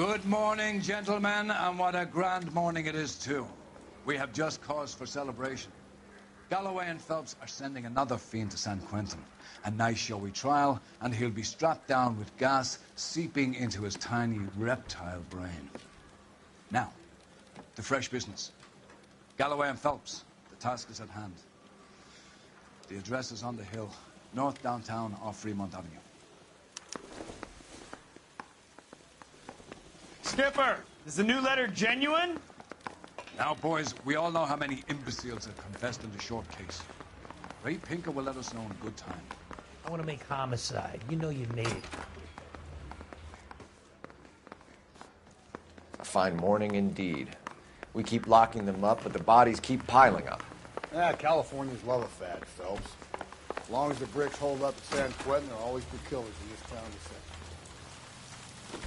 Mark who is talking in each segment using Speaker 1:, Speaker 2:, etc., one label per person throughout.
Speaker 1: Good morning, gentlemen, and what a grand morning it is, too. We have just cause for celebration. Galloway and Phelps are sending another fiend to San Quentin. A nice showy trial, and he'll be strapped down with gas seeping into his tiny reptile brain. Now, to fresh business. Galloway and Phelps, the task is at hand. The address is on the hill, north downtown off Fremont Avenue.
Speaker 2: Skipper, is the new letter genuine?
Speaker 1: Now, boys, we all know how many imbeciles have confessed in the short case. Ray Pinker will let us know in good time.
Speaker 3: I want to make homicide. You know you made it.
Speaker 4: A fine morning indeed. We keep locking them up, but the bodies keep piling up.
Speaker 5: Yeah, Californians love a fad, Phelps. As long as the bricks hold up at San Quentin, there'll always be killers in this town to say.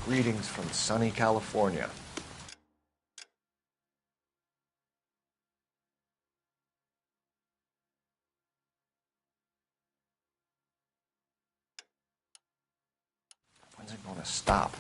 Speaker 4: Greetings from sunny California. When's it going to stop?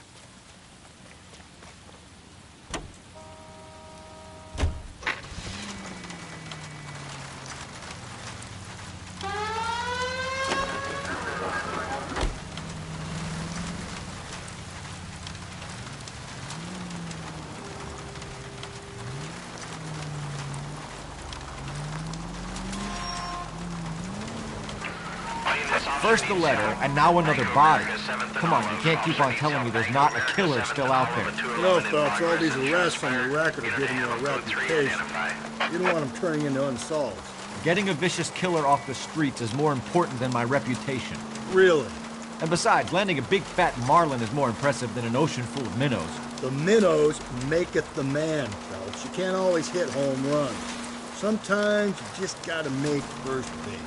Speaker 6: First the letter, and now another body. Come on, you can't keep on telling me there's not a killer still out there.
Speaker 5: You know, Phelps, all these arrests from the record are giving you a reputation. You don't want them turning into unsolved.
Speaker 6: Getting a vicious killer off the streets is more important than my reputation.
Speaker 5: Really?
Speaker 6: And besides, landing a big fat marlin is more impressive than an ocean full of minnows.
Speaker 5: The minnows maketh the man, Phelps. You can't always hit home runs. Sometimes you just gotta make first base.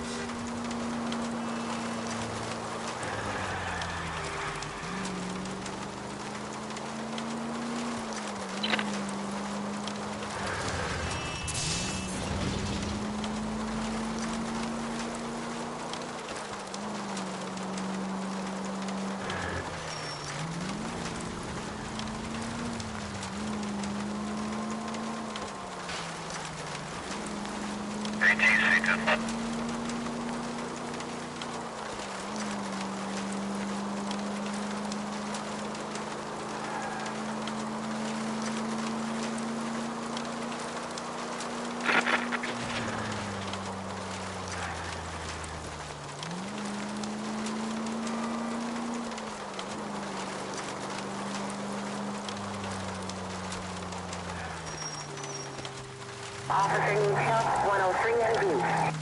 Speaker 7: Officer needs help, 103 and B.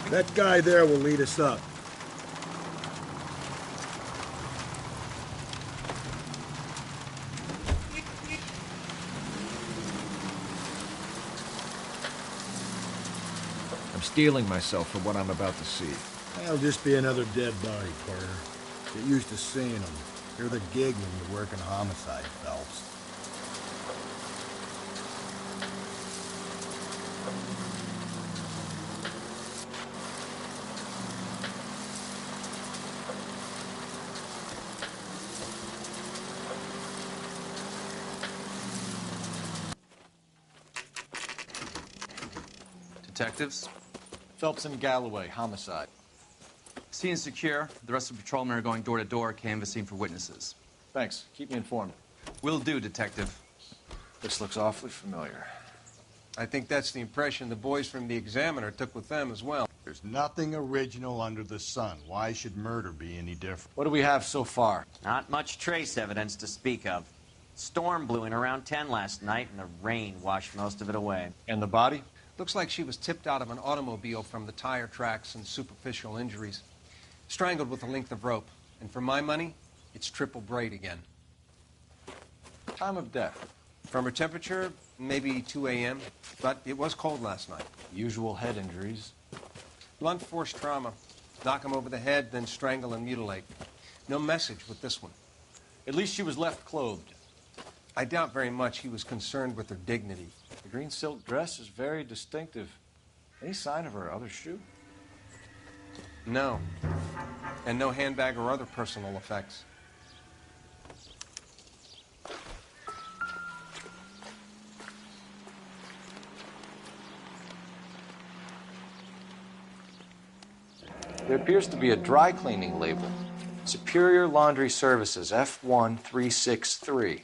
Speaker 5: That guy there will lead us up.
Speaker 6: I'm steeling myself for what I'm about to see.
Speaker 5: That'll just be another dead body, Carter. Get used to seeing them. You're the gig when you work in homicide, Phelps.
Speaker 8: Detectives?
Speaker 4: Phelps and Galloway, homicide.
Speaker 8: Scene is secure. The rest of the patrolmen are going door to door, canvassing for witnesses.
Speaker 4: Thanks. Keep me informed.
Speaker 8: Will do, Detective.
Speaker 4: This looks awfully familiar.
Speaker 9: I think that's the impression the boys from the Examiner took with them as well.
Speaker 5: There's nothing original under the sun. Why should murder be any different?
Speaker 4: What do we have so far?
Speaker 10: Not much trace evidence to speak of. Storm blew in around 10 last night, and the rain washed most of it away.
Speaker 4: And the body?
Speaker 9: Looks like she was tipped out of an automobile from the tire tracks and superficial injuries. Strangled with a length of rope. And for my money, it's triple braid again.
Speaker 4: Time of death?
Speaker 9: From her temperature, maybe 2 a.m., but it was cold last night.
Speaker 4: Usual head injuries.
Speaker 9: Blunt force trauma. Knock him over the head, then strangle and mutilate. No message with this one.
Speaker 4: At least she was left clothed.
Speaker 9: I doubt very much he was concerned with her dignity.
Speaker 4: The green silk dress is very distinctive. Any sign of her other shoe?
Speaker 9: No. And no handbag or other personal effects.
Speaker 4: There appears to be a dry cleaning label. Superior Laundry Services, F1363.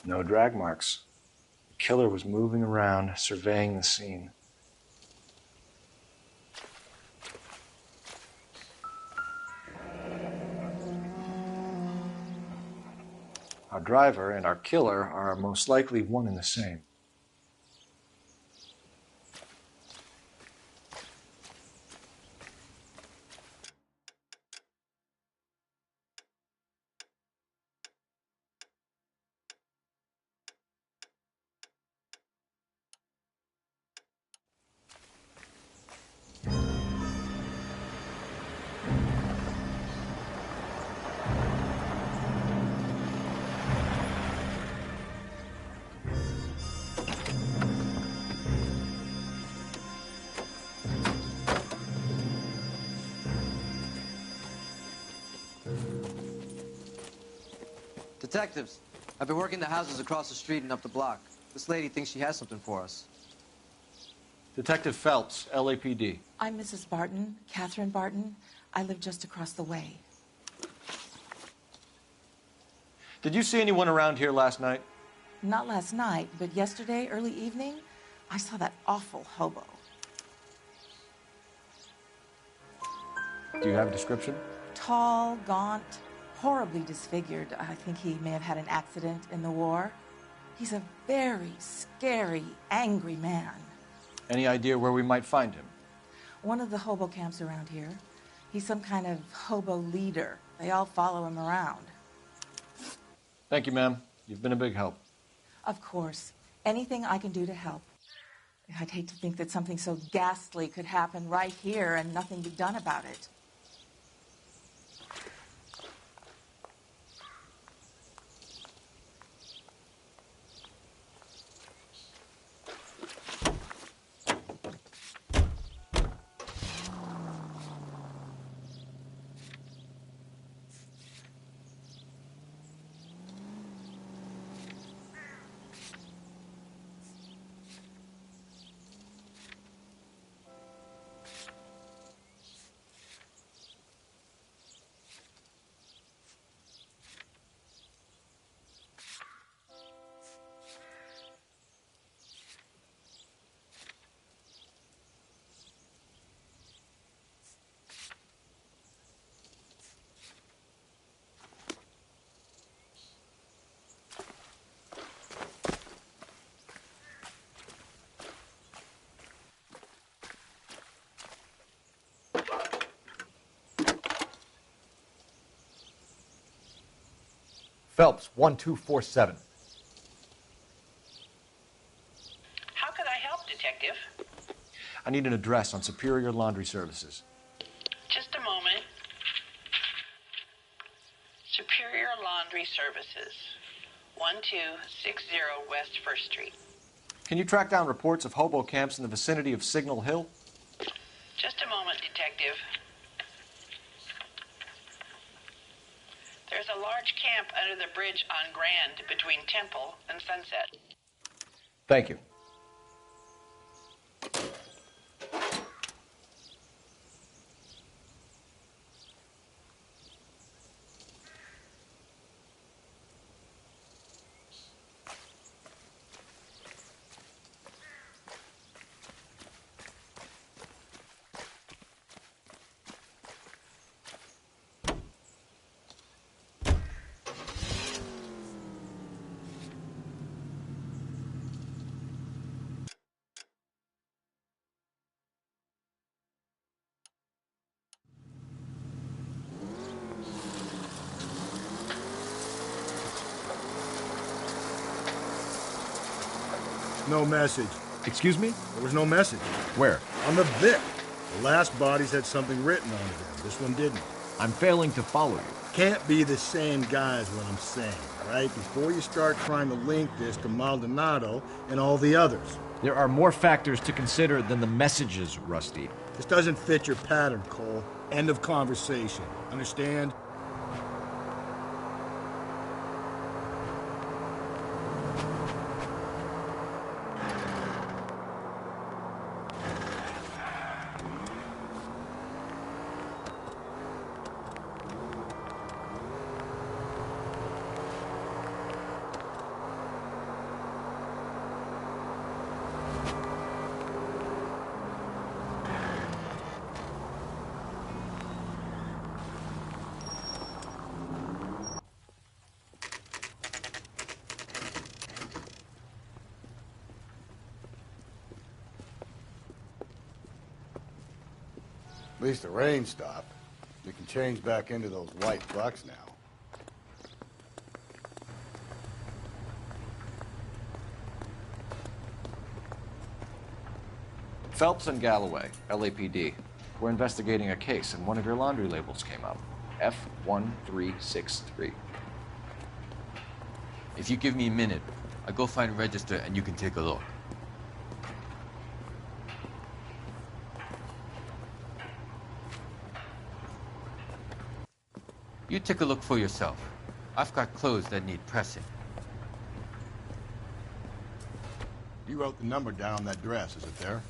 Speaker 4: No drag marks. The killer was moving around, surveying the scene. Our driver and our killer are most likely one and the same.
Speaker 11: Detectives, I've been working the houses across the street and up the block. This lady thinks she has something for us.
Speaker 4: Detective Phelps, LAPD.
Speaker 12: I'm Mrs. Barton, Catherine Barton. I live just across the way.
Speaker 4: Did you see anyone around here last night?
Speaker 12: Not last night, but yesterday, early evening, I saw that awful hobo.
Speaker 4: Do you have a description?
Speaker 12: Tall, gaunt, horribly disfigured. I think he may have had an accident in the war. He's a very scary, angry man.
Speaker 4: Any idea where we might find him?
Speaker 12: One of the hobo camps around here. He's some kind of hobo leader. They all follow him around.
Speaker 4: Thank you, ma'am. You've been a big help.
Speaker 12: Of course. Anything I can do to help. I'd hate to think that something so ghastly could happen right here and nothing be done about it.
Speaker 6: Phelps, 1247.
Speaker 7: How could I help, Detective?
Speaker 4: I need an address on Superior Laundry Services.
Speaker 7: Just a moment. Superior Laundry Services, 1260 West 1st Street.
Speaker 4: Can you track down reports of hobo camps in the vicinity of Signal Hill?
Speaker 7: Just a moment, Detective. There's a large camp under the bridge on Grand between Temple and Sunset.
Speaker 4: Thank you.
Speaker 5: No message.
Speaker 6: Excuse me?
Speaker 5: There was no message.
Speaker 6: Where?
Speaker 5: On the Vic. The last bodies had something written on them. This one didn't.
Speaker 6: I'm failing to follow you.
Speaker 5: Can't be the same guy is what I'm saying, right? Before you start trying to link this to Maldonado and all the others.
Speaker 6: There are more factors to consider than the messages, Rusty.
Speaker 5: This doesn't fit your pattern, Cole. End of conversation. Understand?
Speaker 13: At least the rain stopped. We can change back into those white trucks now.
Speaker 4: Phelps and Galloway, LAPD. We're investigating a case, and one of your laundry labels came up. F1363.
Speaker 14: If you give me a minute, I'll go find a register and you can take a look. You take a look for yourself. I've got clothes that need pressing.
Speaker 13: You wrote the number down on that dress, is it there?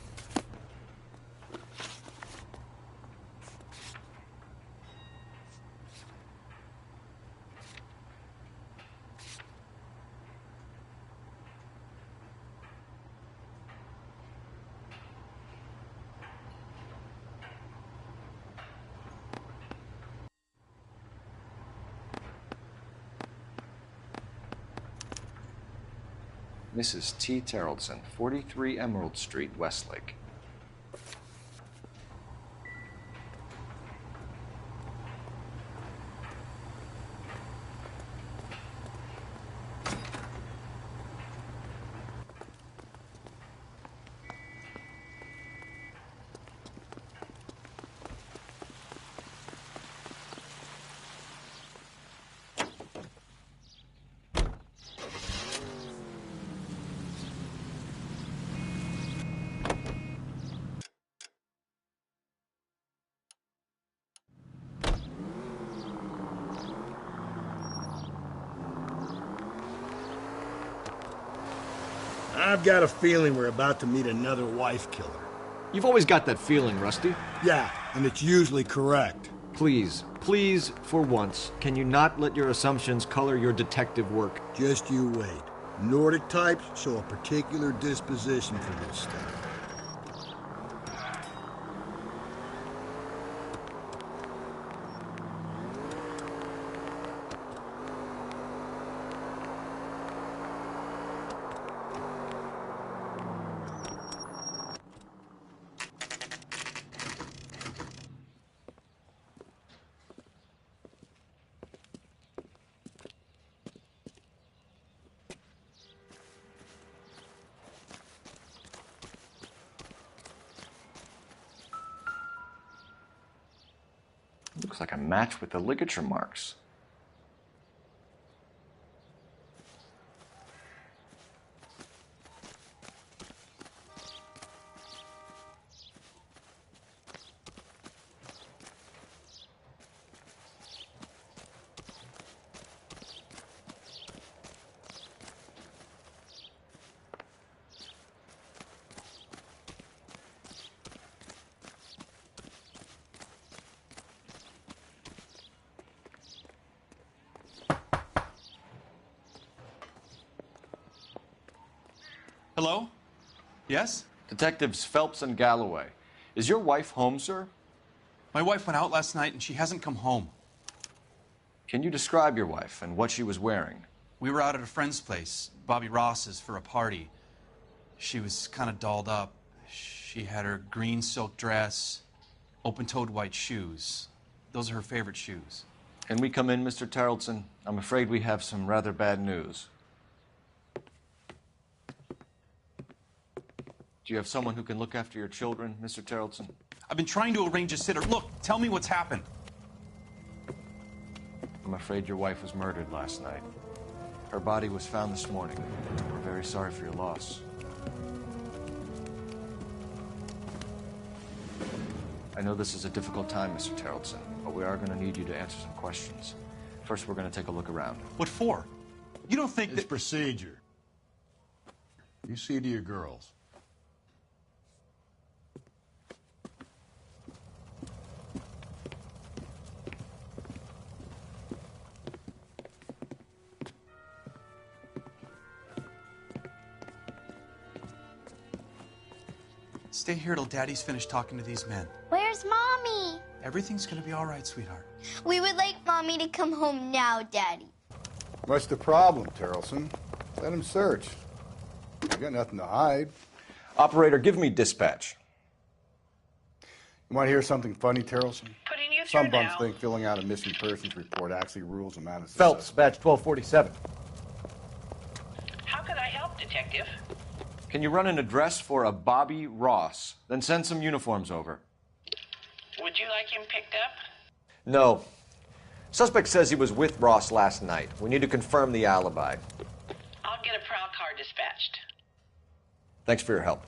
Speaker 4: Mrs. T. Terrellson, 43 Emerald Street, Westlake.
Speaker 5: I've got a feeling we're about to meet another wife killer.
Speaker 6: You've always got that feeling, Rusty.
Speaker 5: Yeah, and it's usually correct.
Speaker 6: Please, please, for once, can you not let your assumptions color your detective work?
Speaker 5: Just you wait. Nordic types show a particular disposition for this stuff.
Speaker 4: Looks like a match with the ligature marks.
Speaker 8: Hello? Yes?
Speaker 4: Detectives Phelps and Galloway. Is your wife home, sir?
Speaker 8: My wife went out last night and she hasn't come home.
Speaker 4: Can you describe your wife and what she was wearing?
Speaker 8: We were out at a friend's place, Bobby Ross's, for a party. She was kind of dolled up. She had her green silk dress, open-toed white shoes. Those are her favorite shoes.
Speaker 4: Can we come in, Mr. Tarleton? I'm afraid we have some rather bad news. Do you have someone who can look after your children, Mr. Tarleton?
Speaker 8: I've been trying to arrange a sitter. Look, tell me what's happened.
Speaker 4: I'm afraid your wife was murdered last night. Her body was found this morning. We're very sorry for your loss. I know this is a difficult time, Mr. Tarleton, but we are going to need you to answer some questions. First, we're going to take a look around.
Speaker 8: What for? You don't think
Speaker 13: It's
Speaker 8: that...
Speaker 13: procedure. You see to your girls.
Speaker 8: Stay here till Daddy's finished talking to these men.
Speaker 15: Where's Mommy?
Speaker 8: Everything's gonna be all right, sweetheart.
Speaker 15: We would like Mommy to come home now, Daddy.
Speaker 13: What's the problem, Tarleton? Let him search. You got nothing to hide.
Speaker 4: Operator, give me dispatch.
Speaker 13: You want to hear something funny, Tarleton?
Speaker 7: Putting you
Speaker 13: Some
Speaker 7: through
Speaker 13: bums
Speaker 7: now.
Speaker 13: think filling out a missing persons report actually rules them out of
Speaker 6: Phelps, badge 1247.
Speaker 7: How can I help, Detective?
Speaker 4: Can you run an address for a Bobby Ross? Then send some uniforms over.
Speaker 7: Would you like him picked up?
Speaker 4: No. Suspect says he was with Ross last night. We need to confirm the alibi.
Speaker 7: I'll get a prowl car dispatched.
Speaker 4: Thanks for your help.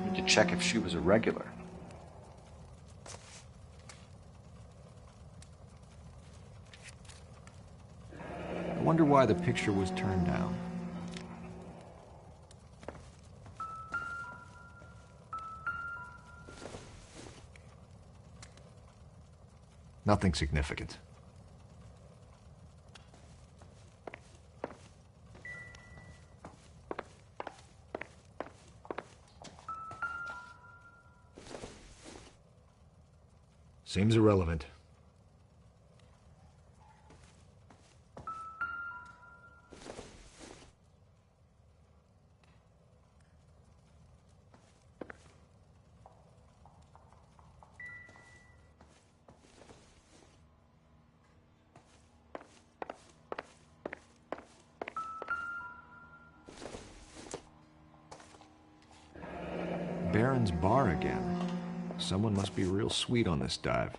Speaker 4: Need to check if she was a regular.
Speaker 6: I wonder why the picture was turned down. Nothing significant. Seems irrelevant. Baron's bar again. Someone must be real sweet on this dive.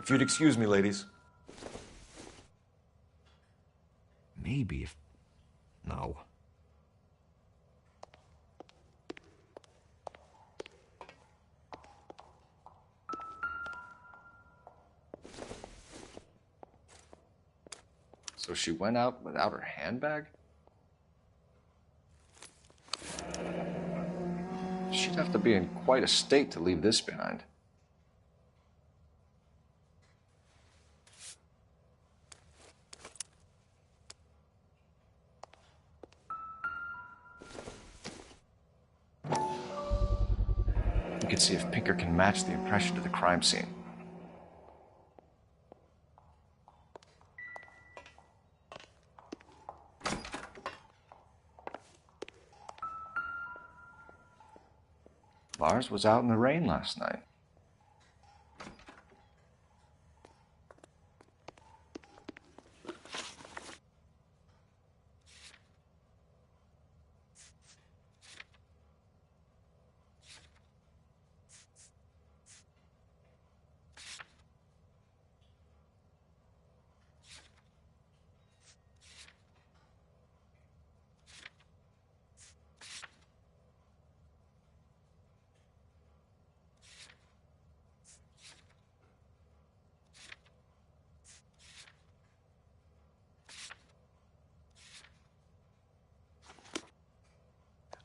Speaker 4: If you'd excuse me, ladies.
Speaker 6: Maybe if... No.
Speaker 4: So she went out without her handbag? She'd have to be in quite a state to leave this behind. could see if Pinker can match the impression to the crime scene. Lars was out in the rain last night.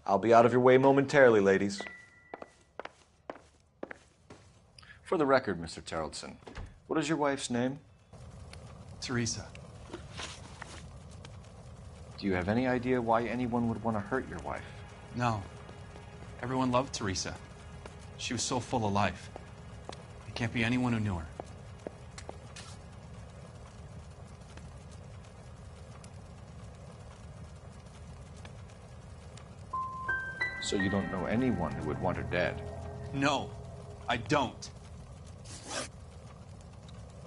Speaker 4: I'll be out of your way momentarily, ladies. For the record, Mr. Terrellson, what is your wife's name?
Speaker 8: Teresa.
Speaker 4: Do you have any idea why anyone would want to hurt your wife?
Speaker 8: No. Everyone loved Teresa. She was so full of life. It can't be anyone who knew her.
Speaker 4: So you don't know anyone who would want her dead?
Speaker 8: No, I don't.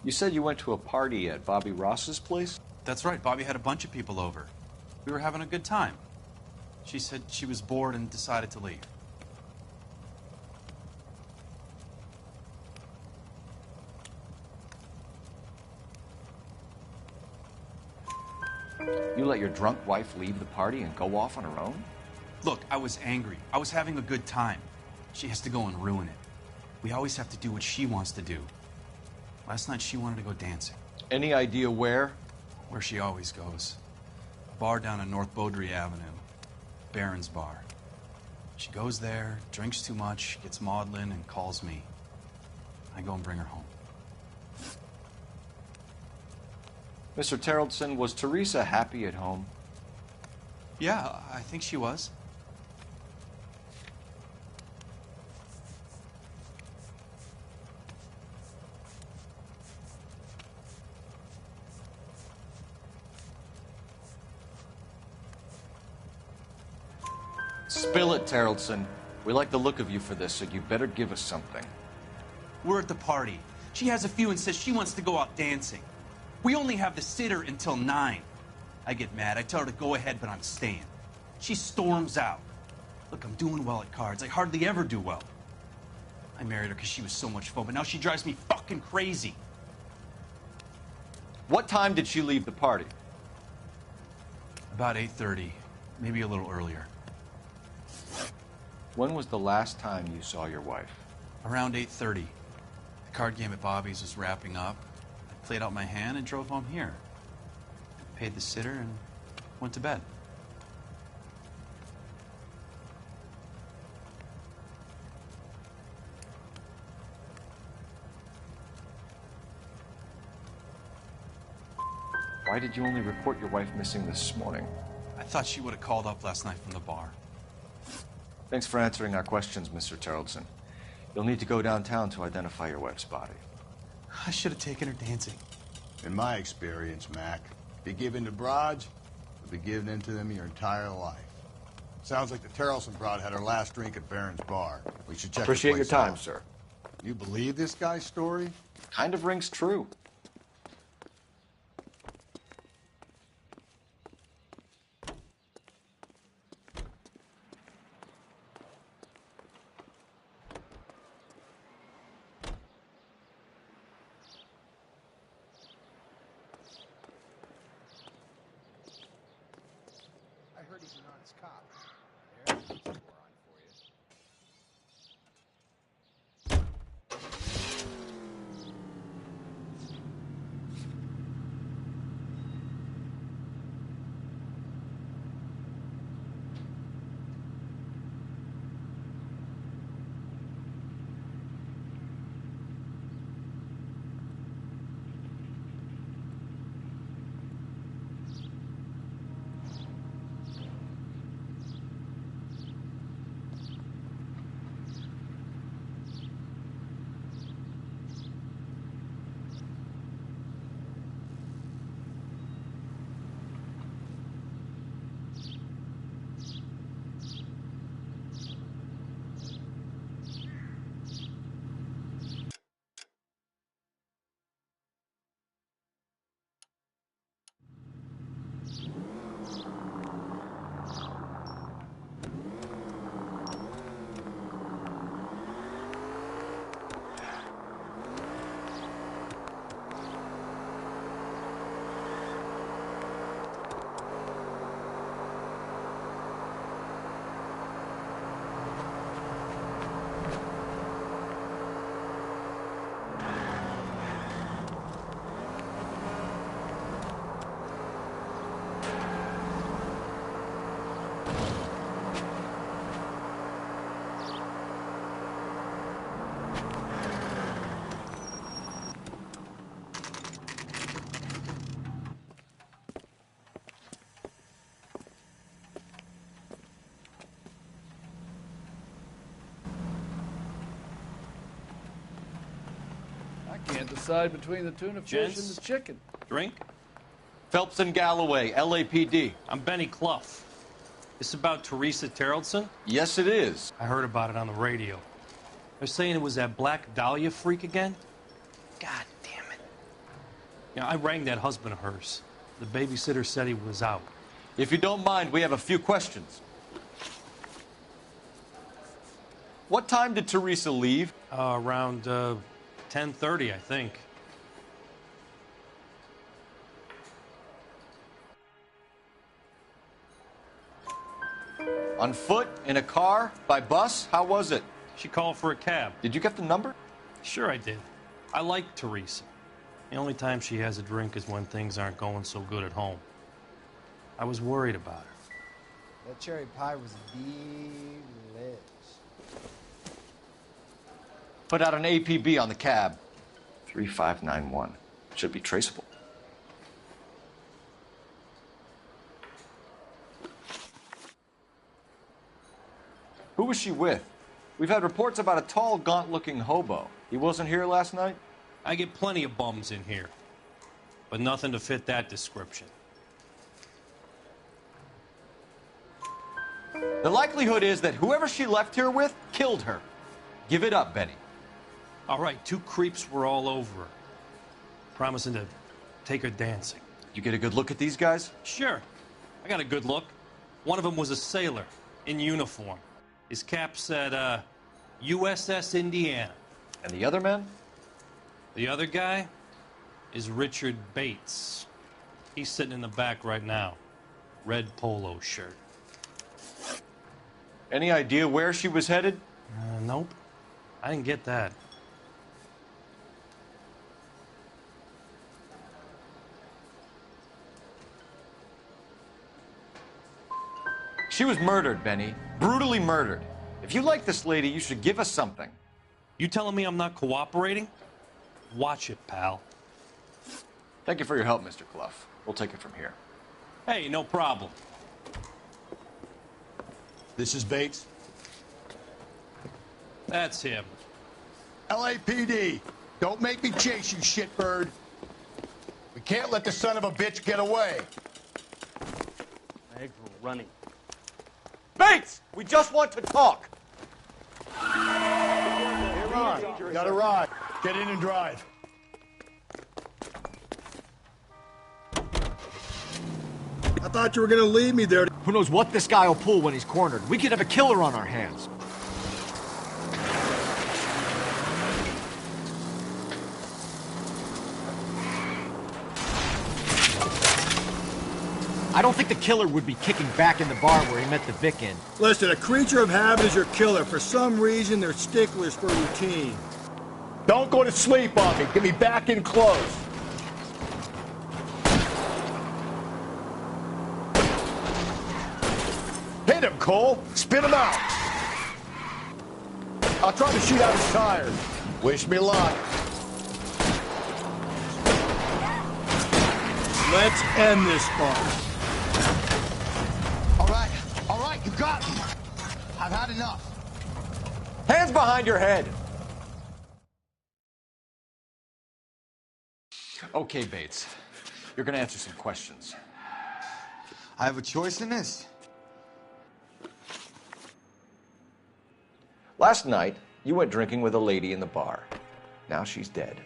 Speaker 4: You said you went to a party at Bobby Ross's place?
Speaker 8: That's right. Bobby had a bunch of people over. We were having a good time. She said she was bored and decided to leave.
Speaker 4: You let your drunk wife leave the party and go off on her own?
Speaker 8: Look, I was angry. I was having a good time. She has to go and ruin it. We always have to do what she wants to do. Last night she wanted to go dancing.
Speaker 4: Any idea where?
Speaker 8: Where she always goes. A bar down on North Beaudry Avenue. Barron's Bar. She goes there, drinks too much, gets maudlin, and calls me. I go and bring her home.
Speaker 4: Mr. Terrellson, was Teresa happy at home?
Speaker 8: Yeah, I think she was.
Speaker 4: Spill it, Terrellson. We like the look of you for this, so you better give us something.
Speaker 8: We're at the party. She has a few and says she wants to go out dancing. We only have the sitter until 9. I get mad. I tell her to go ahead, but I'm staying. She storms out. Look, I'm doing well at cards. I hardly ever do well. I married her because she was so much fun, but now she drives me fucking crazy.
Speaker 4: What time did she leave the party?
Speaker 8: About 8:30, maybe a little earlier.
Speaker 4: When was the last time you saw your wife?
Speaker 8: Around 8:30. The card game at Bobby's was wrapping up. I played out my hand and drove home here. Paid the sitter and went to bed.
Speaker 4: Why did you only report your wife missing this morning?
Speaker 8: I thought she would have called up last night from the bar.
Speaker 4: Thanks for answering our questions, Mr. Terrellson. You'll need to go downtown to identify your wife's body.
Speaker 8: I should have taken her dancing.
Speaker 13: In my experience, Mac, if you give in to broads, you'll be giving in to them your entire life. Sounds like the Terrellson broad had her last drink at Barron's Bar. We should check
Speaker 4: Appreciate
Speaker 13: the
Speaker 4: your
Speaker 13: place
Speaker 4: time,
Speaker 13: out.
Speaker 4: sir.
Speaker 13: You believe this guy's story?
Speaker 4: Kind of rings true.
Speaker 13: I heard he's an honest cop. Yeah, on for you.
Speaker 16: I can't decide between the tuna fish and the chicken.
Speaker 2: Drink?
Speaker 4: Phelps and Galloway, LAPD.
Speaker 2: I'm Benny Clough. This about Teresa Terrellson?
Speaker 4: Yes, it is.
Speaker 2: I heard about it on the radio. They're saying it was that Black Dahlia freak again? God damn it. You know, I rang that husband of hers. The babysitter said he was out.
Speaker 4: If you don't mind, we have a few questions. What time did Teresa leave?
Speaker 2: Around 10:30, I think.
Speaker 4: On foot? In a car? By bus? How was it?
Speaker 2: She called for a cab.
Speaker 4: Did you get the number?
Speaker 2: Sure I did. I like Teresa. The only time she has a drink is when things aren't going so good at home. I was worried about her.
Speaker 17: That cherry pie was delicious.
Speaker 4: Put out an APB on the cab. 3591. Should be traceable. Who was she with? We've had reports about a tall, gaunt-looking hobo. He wasn't here last night?
Speaker 2: I get plenty of bums in here, but nothing to fit that description.
Speaker 4: The likelihood is that whoever she left here with killed her. Give it up, Benny.
Speaker 2: All right, 2 creeps were all over her, promising to take her dancing.
Speaker 4: You get a good look at these guys?
Speaker 2: Sure. I got a good look. One of them was a sailor in uniform. His cap said, USS Indiana.
Speaker 4: And the other man?
Speaker 2: The other guy is Richard Bates. He's sitting in the back right now. Red polo shirt.
Speaker 4: Any idea where she was headed?
Speaker 2: Nope. I didn't get that.
Speaker 4: She was murdered, Benny. Brutally murdered. If you like this lady, you should give us something.
Speaker 2: You telling me I'm not cooperating? Watch it, pal.
Speaker 4: Thank you for your help, Mr. Clough. We'll take it from here.
Speaker 2: Hey, no problem.
Speaker 13: This is Bates.
Speaker 2: That's him.
Speaker 13: LAPD, don't make me chase you, shitbird. We can't let the son of a bitch get away.
Speaker 18: Legs were running.
Speaker 4: Bates! We just want to talk.
Speaker 13: Here on. Got a ride. Get in and drive.
Speaker 5: I thought you were gonna leave me there.
Speaker 6: Who knows what this guy will pull when he's cornered? We could have a killer on our hands. I don't think the killer would be kicking back in the bar where he met the Vic in.
Speaker 5: Listen, a creature of habit is your killer. For some reason, they're sticklers for routine.
Speaker 13: Don't go to sleep on me. Get me back in close. Hit him, Cole. Spit him out. I'll try to shoot out his tires. Wish me luck.
Speaker 5: Let's end this fight.
Speaker 13: All right, you got me. I've had enough.
Speaker 4: Hands behind your head. Okay, Bates. You're gonna answer some questions.
Speaker 17: I have a choice in this.
Speaker 4: Last night, you went drinking with a lady in the bar. Now she's dead,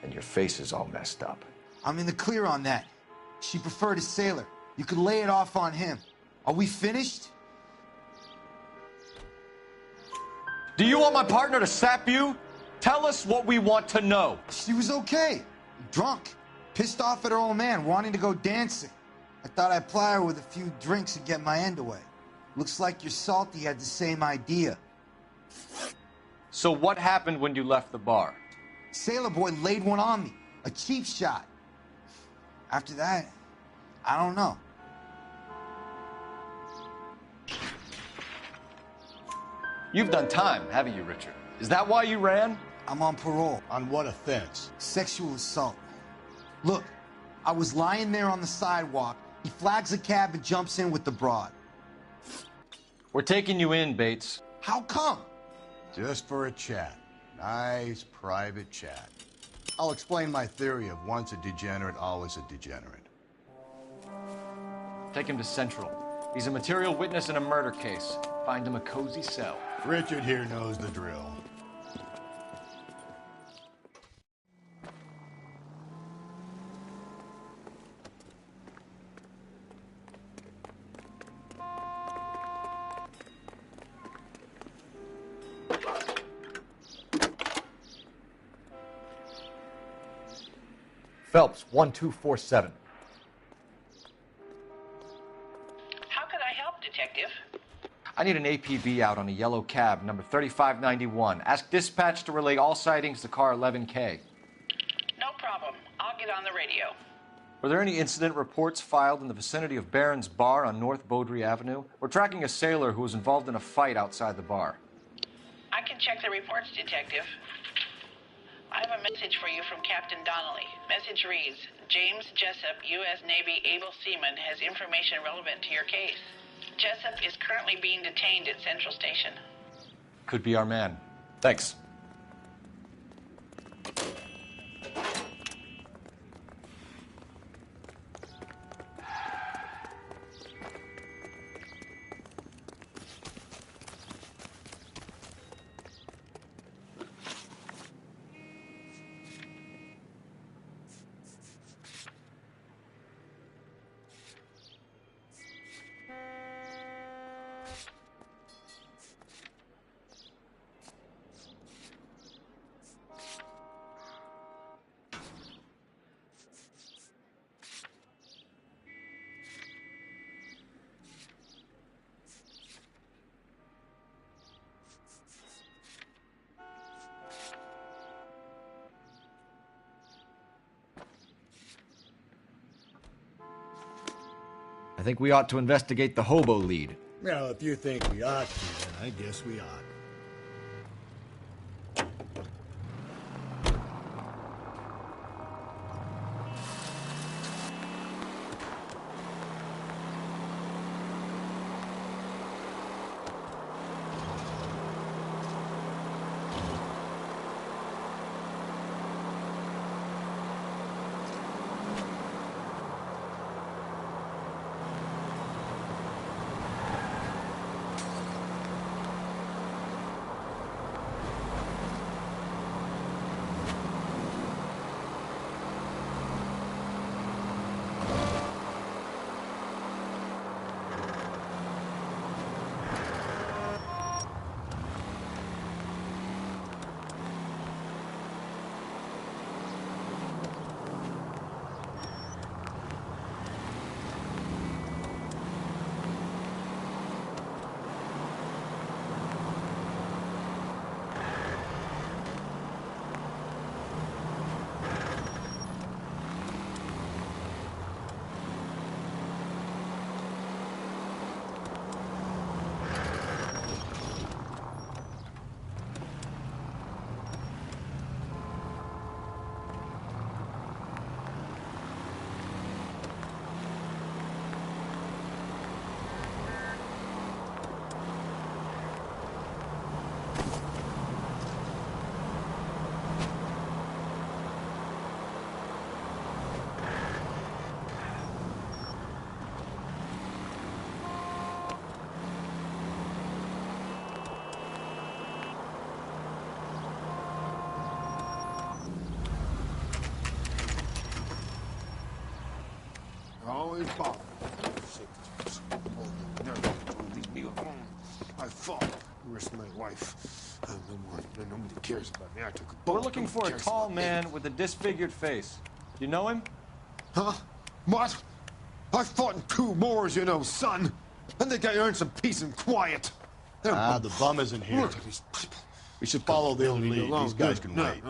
Speaker 4: and your face is all messed up.
Speaker 17: I'm in the clear on that. She preferred a sailor. You could lay it off on him. Are we finished?
Speaker 4: Do you want my partner to sap you? Tell us what we want to know.
Speaker 17: She was okay. Drunk. Pissed off at her old man, wanting to go dancing. I thought I'd ply her with a few drinks and get my end away. Looks like your Salty had the same idea.
Speaker 4: So what happened when you left the bar?
Speaker 17: Sailor boy laid one on me. A cheap shot. After that, I don't know.
Speaker 4: You've done time, haven't you, Richard? Is that why you ran?
Speaker 17: I'm on parole.
Speaker 13: On what offense?
Speaker 17: Sexual assault. Look, I was lying there on the sidewalk. He flags a cab and jumps in with the broad.
Speaker 4: We're taking you in, Bates.
Speaker 17: How come?
Speaker 13: Just for a chat. Nice private chat. I'll explain my theory of once a degenerate, always a degenerate.
Speaker 4: Take him to Central. He's a material witness in a murder case. Find him a cozy cell.
Speaker 13: Richard here knows the drill.
Speaker 6: Phelps, 1247.
Speaker 7: How could I help, Detective?
Speaker 4: I need an APB out on a yellow cab, number 3591. Ask dispatch to relay all sightings to car 11K.
Speaker 7: No problem. I'll get on the radio.
Speaker 4: Were there any incident reports filed in the vicinity of Barron's Bar on North Beaudry Avenue? We're tracking a sailor who was involved in a fight outside the bar.
Speaker 7: I can check the reports, Detective. I have a message for you from Captain Donnelly. Message reads, James Jessup, U.S. Navy able seaman, has information relevant to your case. Jessup is currently being detained at Central Station.
Speaker 4: Could be our man. Thanks.
Speaker 6: I think we ought to investigate the hobo lead.
Speaker 5: Well, if you think we ought to, then I guess we ought.
Speaker 18: Always bother. Leave me alone. I fought. Risked my wife. Nobody cares about me. I took a bullet.
Speaker 4: We're looking for a tall man with a disfigured face. You know him?
Speaker 18: Huh? What? I fought in 2 wars, you know, son. I think I earned some peace and quiet.
Speaker 13: The bum isn't here. We should follow the lead. These guys can wait.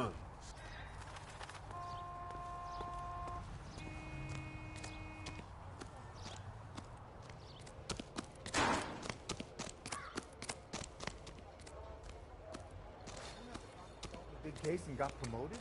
Speaker 6: Big case and got promoted?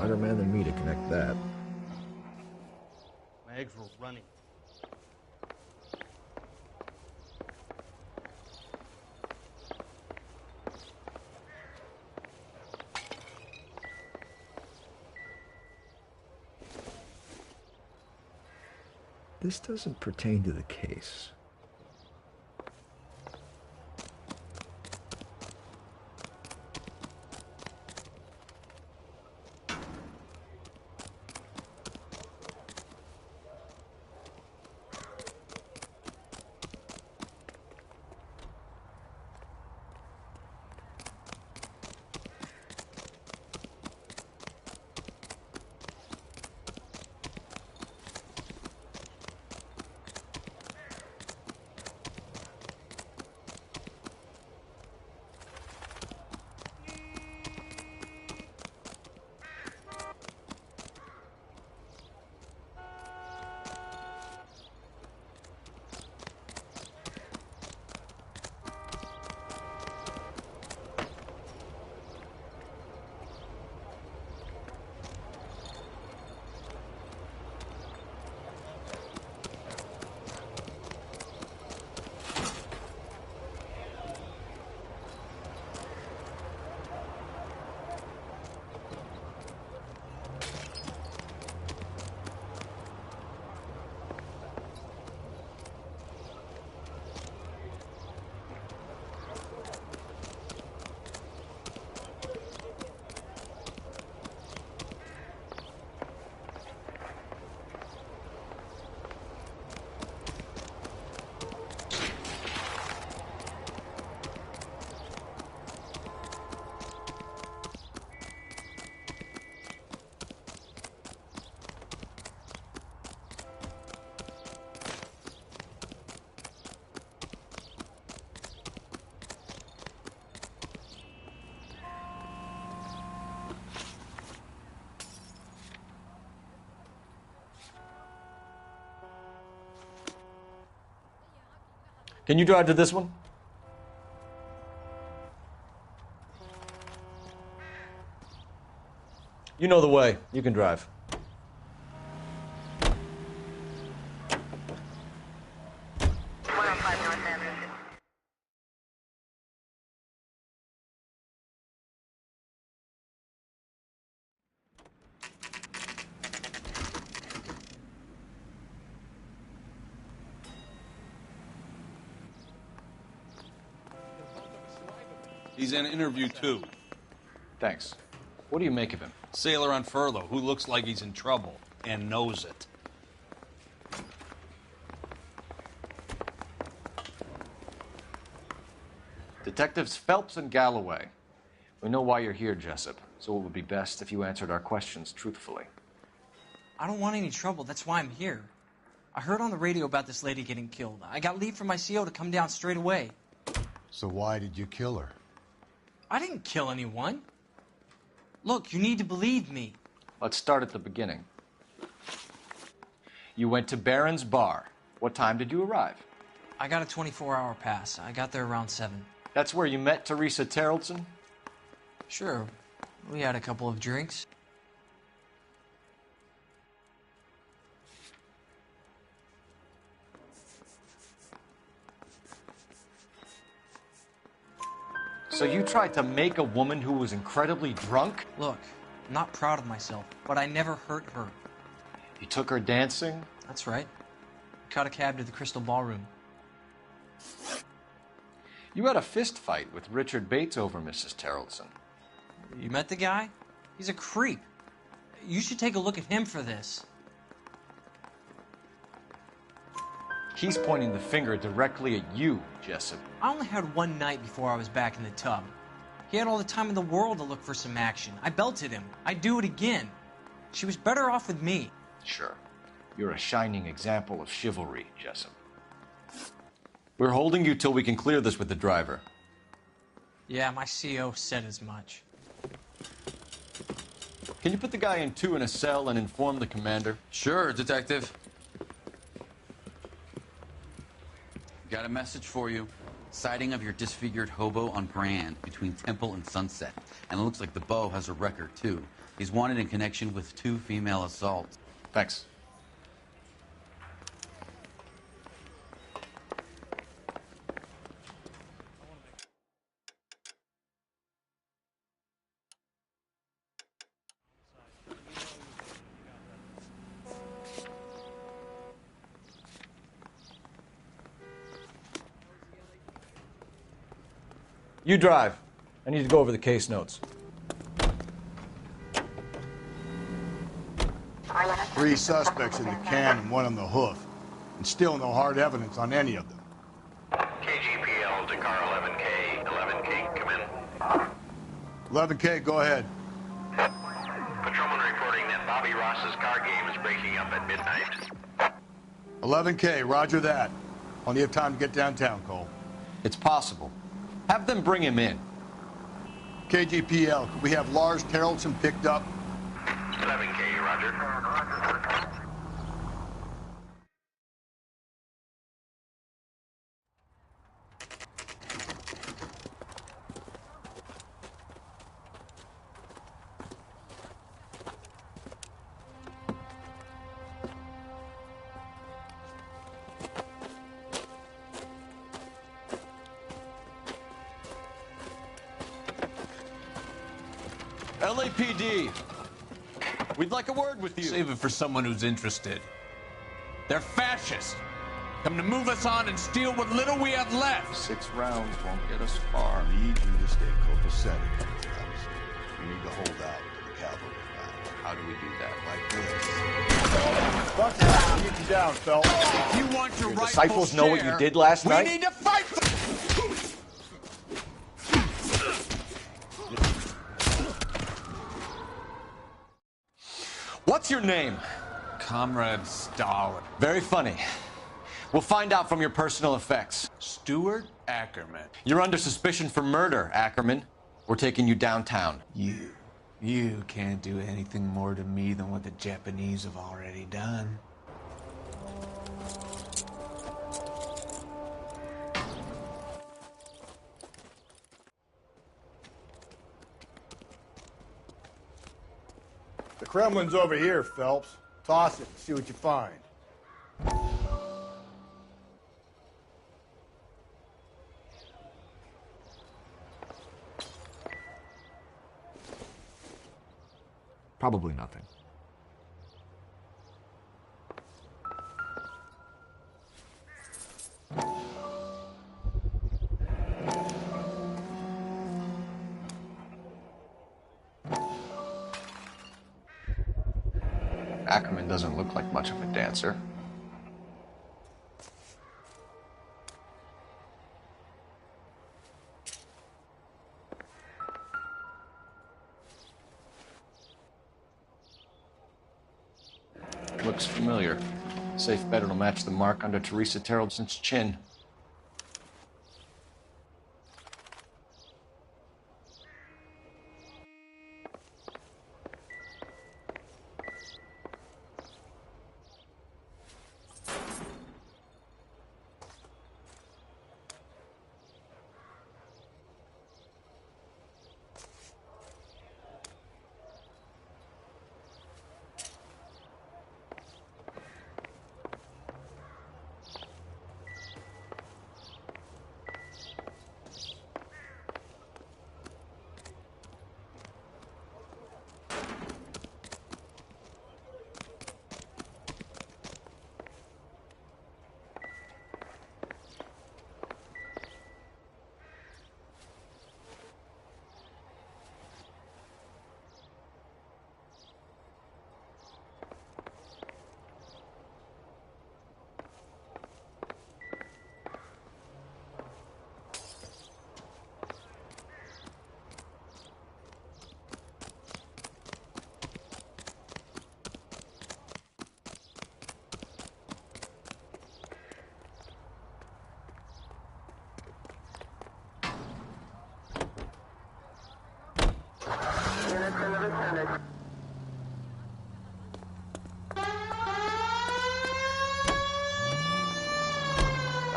Speaker 6: Smarter man than me to connect that.
Speaker 2: My eggs were running.
Speaker 6: This doesn't pertain to the case.
Speaker 4: Can you drive to this one? You know the way. You can drive.
Speaker 8: He's in interview 2.
Speaker 4: Thanks. What do you make of him?
Speaker 8: Sailor on furlough who looks like he's in trouble and knows it.
Speaker 4: Detectives Phelps and Galloway. We know why you're here, Jessup, so it would be best if you answered our questions truthfully.
Speaker 19: I don't want any trouble. That's why I'm here. I heard on the radio about this lady getting killed. I got leave from my CO to come down straight away.
Speaker 13: So why did you kill her?
Speaker 19: I didn't kill anyone. Look, you need to believe me.
Speaker 4: Let's start at the beginning. You went to Barron's Bar. What time did you arrive?
Speaker 19: I got a 24-hour pass. I got there around 7.
Speaker 4: That's where you met Teresa Terrelson?
Speaker 19: Sure. We had a couple of drinks.
Speaker 4: So you tried to make a woman who was incredibly drunk?
Speaker 19: Look, I'm not proud of myself, but I never hurt her.
Speaker 4: You took her dancing?
Speaker 19: That's right. Caught a cab to the Crystal Ballroom.
Speaker 4: You had a fist fight with Richard Bates over Mrs. Terrelson.
Speaker 19: You met the guy? He's a creep. You should take a look at him for this.
Speaker 4: He's pointing the finger directly at you, Jessup.
Speaker 19: I only had one night before I was back in the tub. He had all the time in the world to look for some action. I belted him. I'd do it again. She was better off with me.
Speaker 4: Sure. You're a shining example of chivalry, Jessup. We're holding you till we can clear this with the driver.
Speaker 19: Yeah, my CO said as much.
Speaker 4: Can you put the guy in 2 in a cell and inform the commander?
Speaker 14: Sure, Detective. Got a message for you. Sighting of your disfigured hobo on Brand between Temple and Sunset. And it looks like the Beau has a record, too. He's wanted in connection with 2 female assaults.
Speaker 4: Thanks.
Speaker 6: You drive. I need to go over the case notes.
Speaker 13: 3 suspects in the can and 1 on the hoof. And still no hard evidence on any of them.
Speaker 20: KGPL to car 11K. 11K, come in.
Speaker 13: 11K, go ahead.
Speaker 20: Patrolman reporting that Bobby Ross's car game is breaking up at midnight.
Speaker 13: 11K, roger that. Plenty of time to get downtown, Cole.
Speaker 4: It's possible. Have them bring him in.
Speaker 13: KGPL, could we have Lars Terrellson picked up?
Speaker 20: 11K, roger.
Speaker 4: LAPD, we'd like a word with you.
Speaker 21: Save it for someone who's interested. They're fascists. Come to move us on and steal what little we have left.
Speaker 13: 6 rounds won't get us far. I need you to stay copacetic, Phelps. We need to hold out to the cavalry round. How do we do that? Like this. Fuck that. I'll get you down, Phelps.
Speaker 21: If you want your rightful
Speaker 6: disciples know what you did last
Speaker 21: we
Speaker 6: night?
Speaker 21: need to fight.
Speaker 4: What's your name?
Speaker 21: Comrade Stalin.
Speaker 4: Very funny. We'll find out from your personal effects.
Speaker 21: Stuart Ackerman.
Speaker 4: You're under suspicion for murder, Ackerman. We're taking you downtown.
Speaker 21: You can't do anything more to me than what the Japanese have already done.
Speaker 13: The Kremlin's over here, Phelps. Toss it and see what you find.
Speaker 6: Probably nothing.
Speaker 4: Ackerman doesn't look like much of a dancer. Looks familiar. Safe bet it'll match the mark under Teresa Terrelson's chin.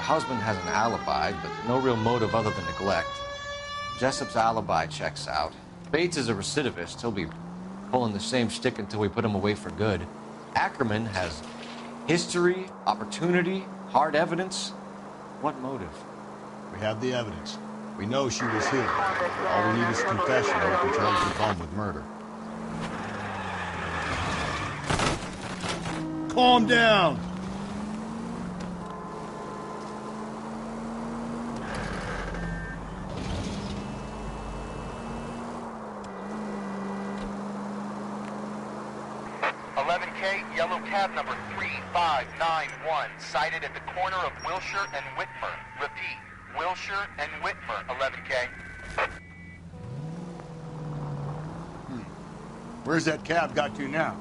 Speaker 4: husband has an alibi, but no real motive other than neglect. Jessup's alibi checks out. Bates is a recidivist. He'll be pulling the same shtick until we put him away for good. Ackerman has history, opportunity, hard evidence. What motive?
Speaker 13: We have the evidence. We know she was here. All we need is a confession, and we can charge the bum with murder.
Speaker 5: Calm down.
Speaker 20: Yellow cab number 3591, sighted at the corner of Wilshire and Whitmer. Repeat, Wilshire and Whitmer, 11K.
Speaker 13: Where's that cab got to now?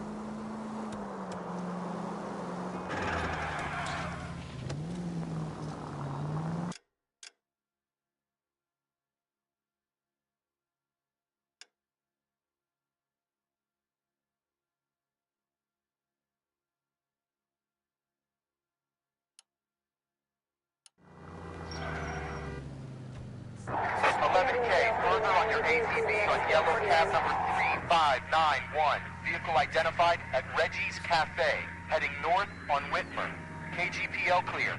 Speaker 20: Further on your ATV on yellow cab number 3591. Vehicle identified at Reggie's Cafe, heading north on Whitmer. KGPL clear.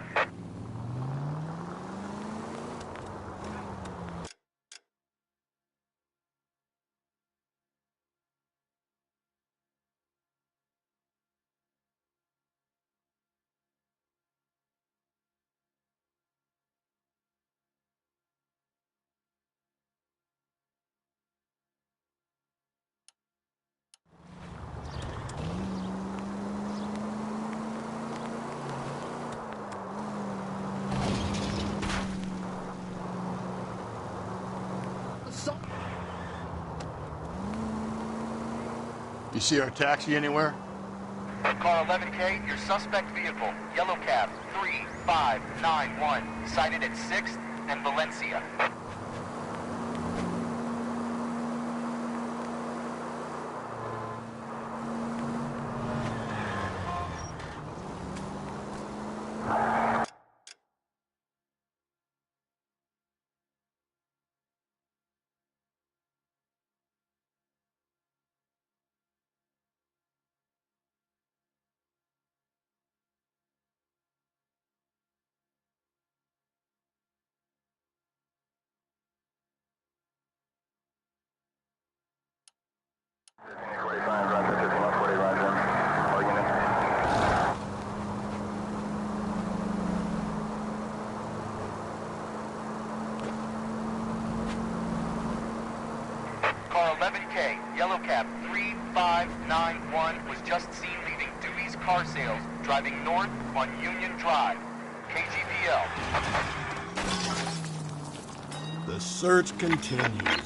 Speaker 13: You see our taxi anywhere?
Speaker 20: Car 11K, your suspect vehicle, yellow cab 3591, sighted at 6th and Valencia. Car 11K, yellow cab 3591 was just seen leaving Dewey's Car Sales, driving north on Union Drive. KGPL.
Speaker 5: The search continues.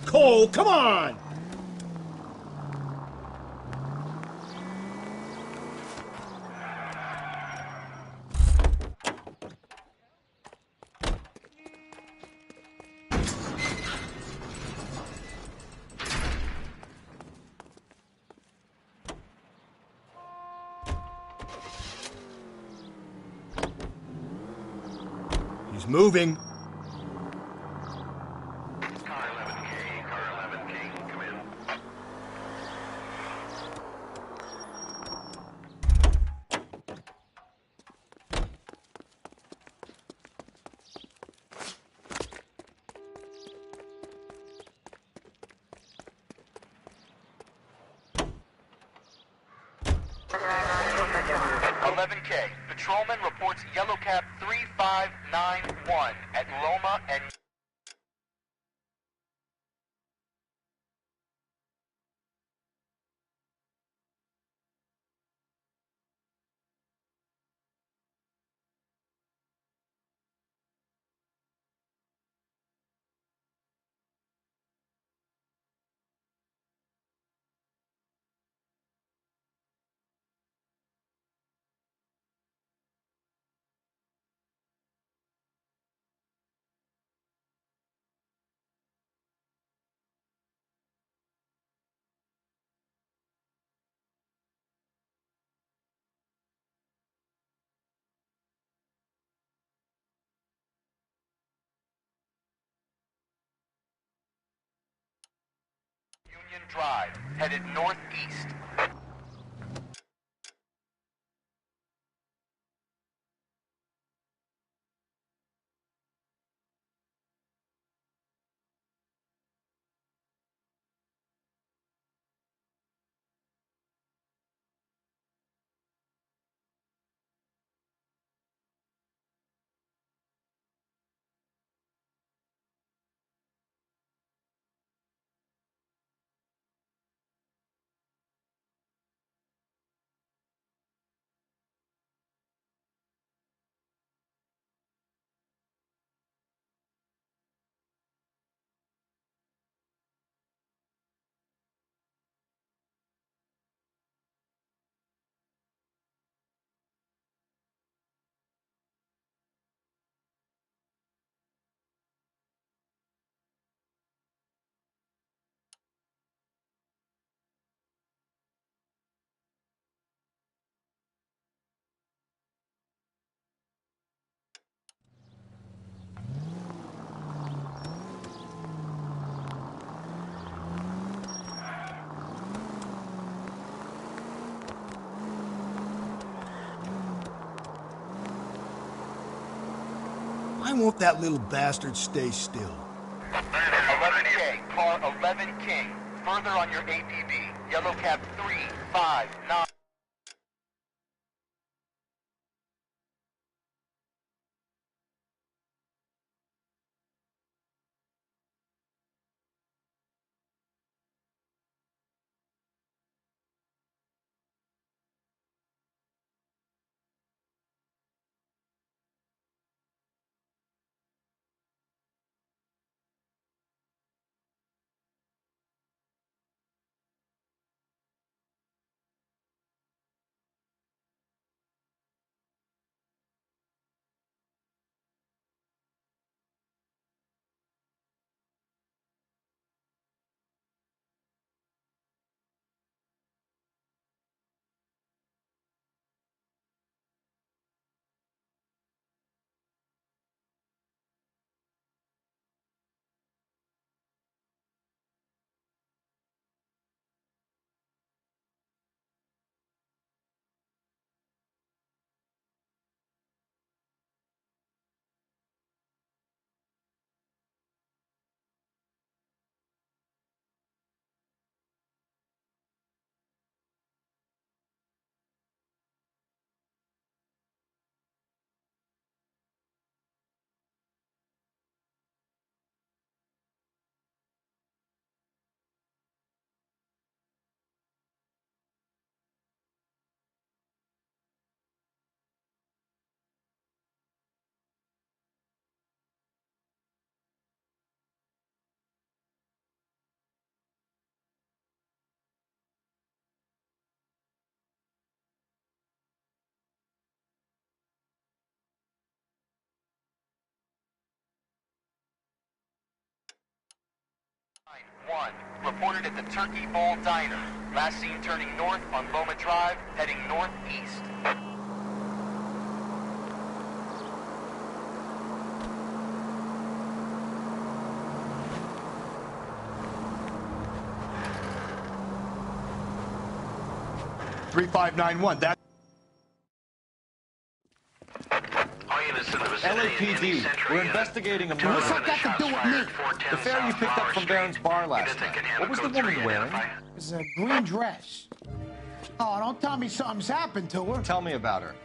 Speaker 5: Cole, come on! He's moving.
Speaker 20: Patrolman reports yellow cab 3591 at Loma and... Union Drive, headed northeast.
Speaker 5: Why won't that little bastard stay still?
Speaker 20: 11K, car 11 King. Further on your APB. Yellow cab 359. One, reported at the Turkey Bowl Diner. Last seen turning north on Loma Drive, heading northeast.
Speaker 13: That.
Speaker 4: LAPD, we're investigating a murder.
Speaker 17: What's that got to do with me?
Speaker 4: The fare you picked up from Barron's bar last night. What was the woman wearing?
Speaker 17: It was a green dress. Oh, don't tell me something's happened to her.
Speaker 4: Tell me about her.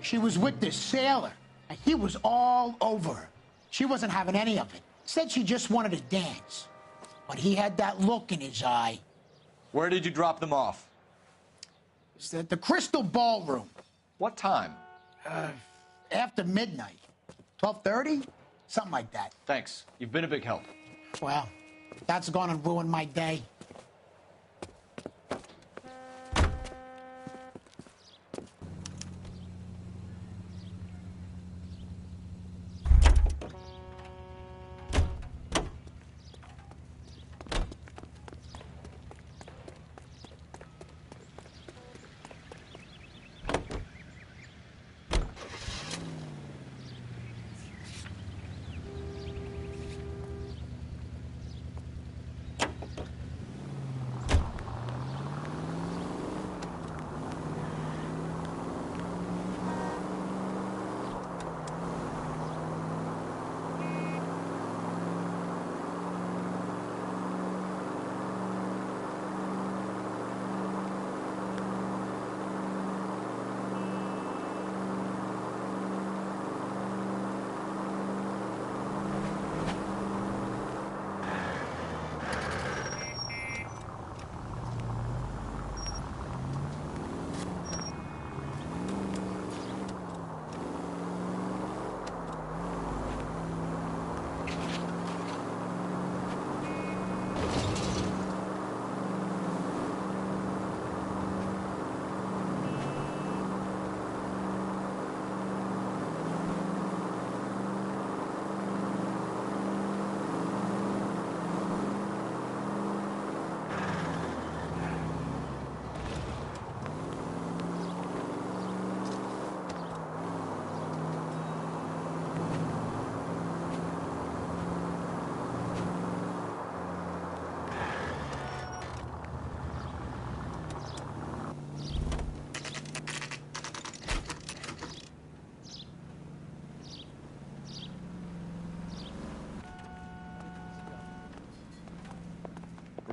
Speaker 17: She was with this sailor, and he was all over her. She wasn't having any of it. Said she just wanted to dance. But he had that look in his eye.
Speaker 4: Where did you drop them off?
Speaker 17: It's at the Crystal Ballroom.
Speaker 4: What time?
Speaker 17: After midnight. 12:30? Something like that.
Speaker 4: Thanks. You've been a big help.
Speaker 17: Well, that's gonna ruin my day.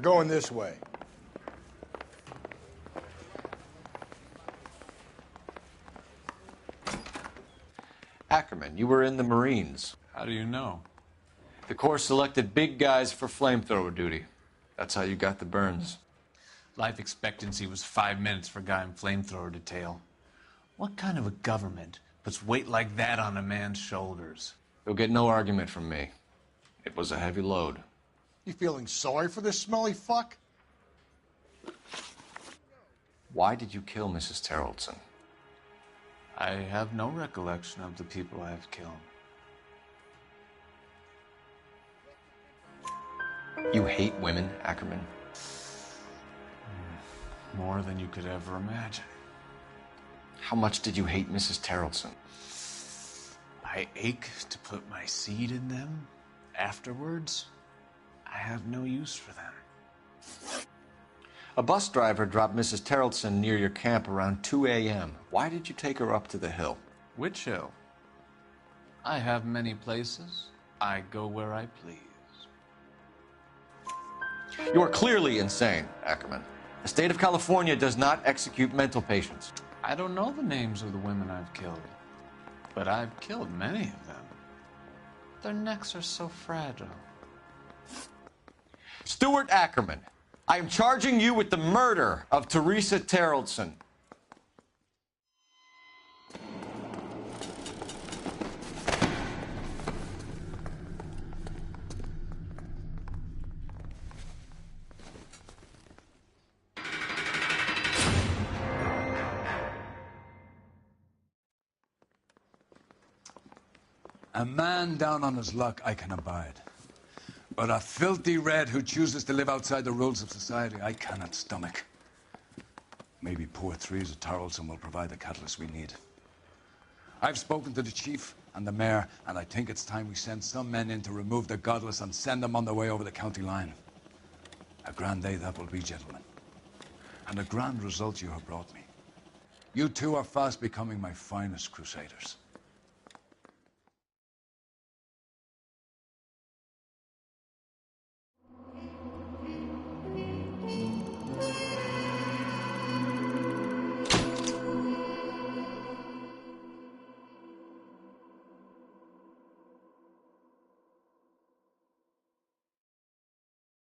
Speaker 18: We're going this way.
Speaker 4: Ackerman, you were in the Marines.
Speaker 21: How do you know?
Speaker 4: The Corps selected big guys for flamethrower duty. That's how you got the burns.
Speaker 21: Life expectancy was 5 minutes for a guy in flamethrower detail. What kind of a government puts weight like that on a man's shoulders?
Speaker 4: You'll get no argument from me. It was a heavy load.
Speaker 18: You feeling sorry for this smelly fuck?
Speaker 4: Why did you kill Mrs. Terrellson?
Speaker 21: I have no recollection of the people I have killed.
Speaker 4: You hate women, Ackerman?
Speaker 21: More than you could ever imagine.
Speaker 4: How much did you hate Mrs. Terrellson?
Speaker 21: I ache to put my seed in them. Afterwards, I have no use for them.
Speaker 4: A bus driver dropped Mrs. Terrellson near your camp around 2 a.m. Why did you take her up to the hill?
Speaker 21: Which hill? I have many places. I go where I please.
Speaker 4: You are clearly insane, Ackerman. The state of California does not execute mental patients.
Speaker 21: I don't know the names of the women I've killed, but I've killed many of them. Their necks are so fragile.
Speaker 4: Stuart Ackerman, I am charging you with the murder of Teresa Terrellson.
Speaker 1: A man down on his luck I can abide. But a filthy red who chooses to live outside the rules of society, I cannot stomach. Maybe poor Teresa Terrellson will provide the catalyst we need. I've spoken to the chief and the mayor, and I think it's time we send some men in to remove the godless and send them on their way over the county line. A grand day that will be, gentlemen. And a grand result you have brought me. You two are fast becoming my finest crusaders.